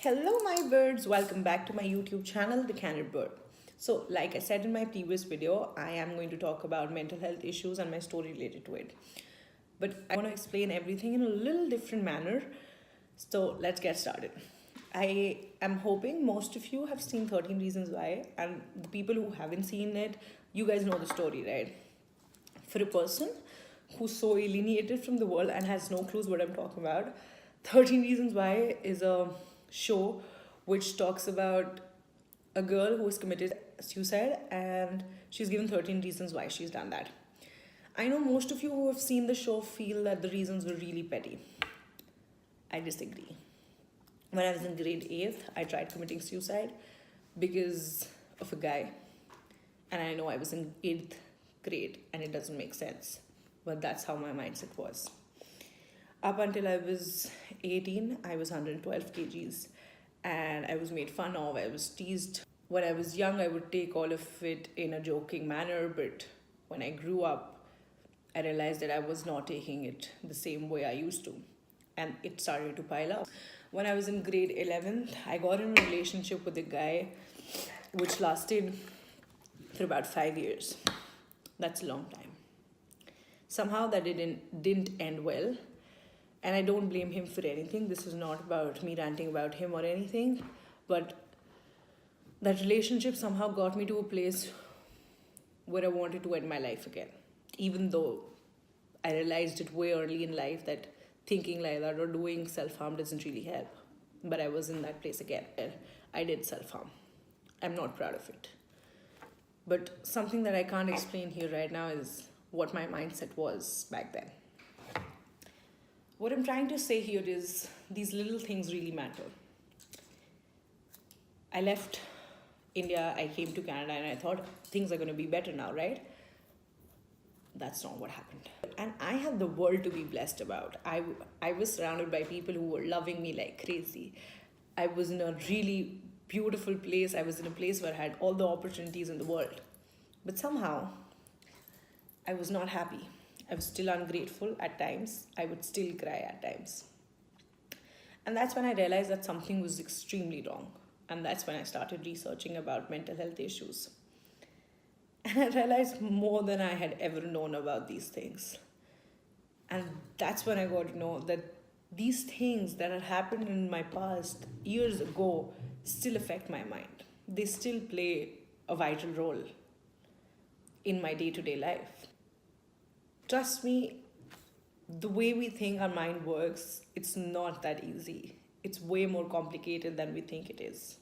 Hello, my birds. Welcome back to my YouTube channel, The Candid Bird. So, like I said in my previous video, I am going to talk about mental health issues and my story related to it. But I want to explain everything in a little different manner. So, let's get started. I am hoping most of you have seen 13 Reasons Why, and the people who haven't seen it, you guys know the story, right? For a person who's so alienated from the world and has no clues what I'm talking about, 13 Reasons Why is a show which talks about a girl who has committed suicide and she's given 13 reasons why she's done that. I know most of you who have seen the show feel that the reasons were really petty. I disagree. When I was in grade 8th, I tried committing suicide because of a guy. And I know I was in 8th grade and it doesn't make sense. But that's how my mindset was. Up until I was 18, I was 112 kgs and I was made fun of, I was teased. When I was young, I would take all of it in a joking manner, but when I grew up, I realized that I was not taking it the same way I used to, and it started to pile up. When I was in grade 11th, I got in a relationship with a guy which lasted for about 5 years. That's a long time. Somehow that didn't end well. And I don't blame him for anything. This is not about me ranting about him or anything. But that relationship somehow got me to a place where I wanted to end my life again. Even though I realized it way early in life that thinking like that or doing self-harm doesn't really help. But I was in that place again. I did self-harm. I'm not proud of it. But something that I can't explain here right now is what my mindset was back then. What I'm trying to say here is these little things really matter. I left India, I came to Canada, and I thought things are going to be better now, right? That's not what happened. And I had the world to be blessed about. I was surrounded by people who were loving me like crazy. I was in a really beautiful place. I was in a place where I had all the opportunities in the world. But somehow, I was not happy. I was still ungrateful at times. I would still cry at times. And that's when I realized that something was extremely wrong. And that's when I started researching about mental health issues. And I realized more than I had ever known about these things. And that's when I got to know that these things that had happened in my past years ago still affect my mind. They still play a vital role in my day-to-day life. Trust me, the way we think our mind works, it's not that easy. It's way more complicated than we think it is.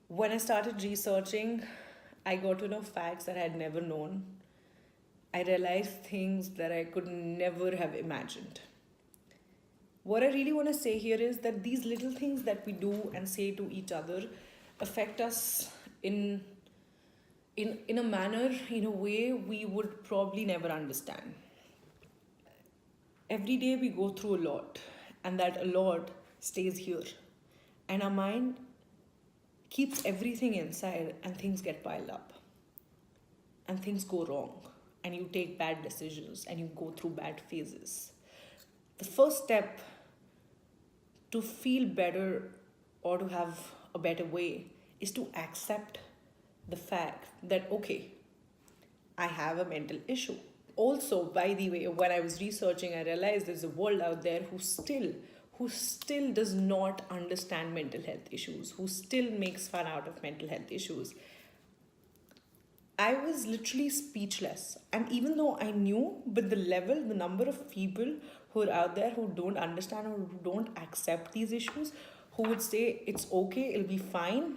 When I started researching, I got to know facts that I had never known. I realized things that I could never have imagined. What I really want to say here is that these little things that we do and say to each other affect us in a manner, in a way we would probably never understand. Every day we go through a lot, and that a lot stays here. And our mind keeps everything inside, and things get piled up. And things go wrong, and you take bad decisions, and you go through bad phases. The first step to feel better or to have a better way is to accept the fact that, okay, I have a mental issue. Also, by the way, when I was researching, I realized there's a world out there who still does not understand mental health issues, who still makes fun out of mental health issues. I was literally speechless. And even though I knew, but the number of people who are out there who don't understand or who don't accept these issues, who would say it's okay, it'll be fine,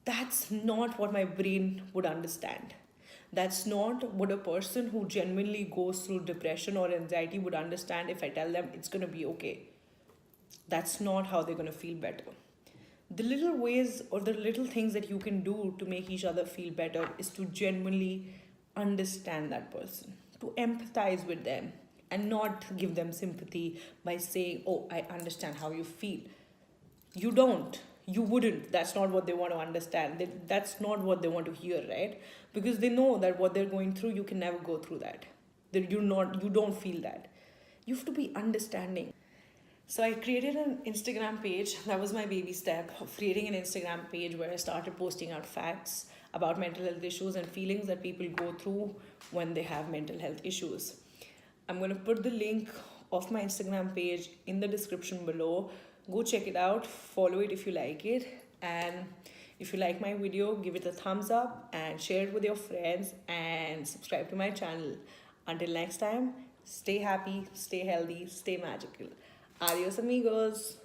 that's not what my brain would understand. That's not what a person who genuinely goes through depression or anxiety would understand if I tell them it's going to be okay. That's not how they're going to feel better. The little ways or the little things that you can do to make each other feel better is to genuinely understand that person, to empathize with them, and not give them sympathy by saying, oh, I understand how you feel. You don't. You wouldn't. That's not what they want to understand. That's not what they want to hear, right? Because they know that what they're going through, you can never go through that. That you don't feel that. You have to be understanding. So I created an Instagram page. That was my baby step of creating an Instagram page where I started posting out facts about mental health issues and feelings that people go through when they have mental health issues. I'm going to put the link of my Instagram page in the description below. Go check it out, follow it if you like it, and if you like my video, give it a thumbs up and share it with your friends and subscribe to my channel. Until next time, stay happy, stay healthy, stay magical. Adios, amigos.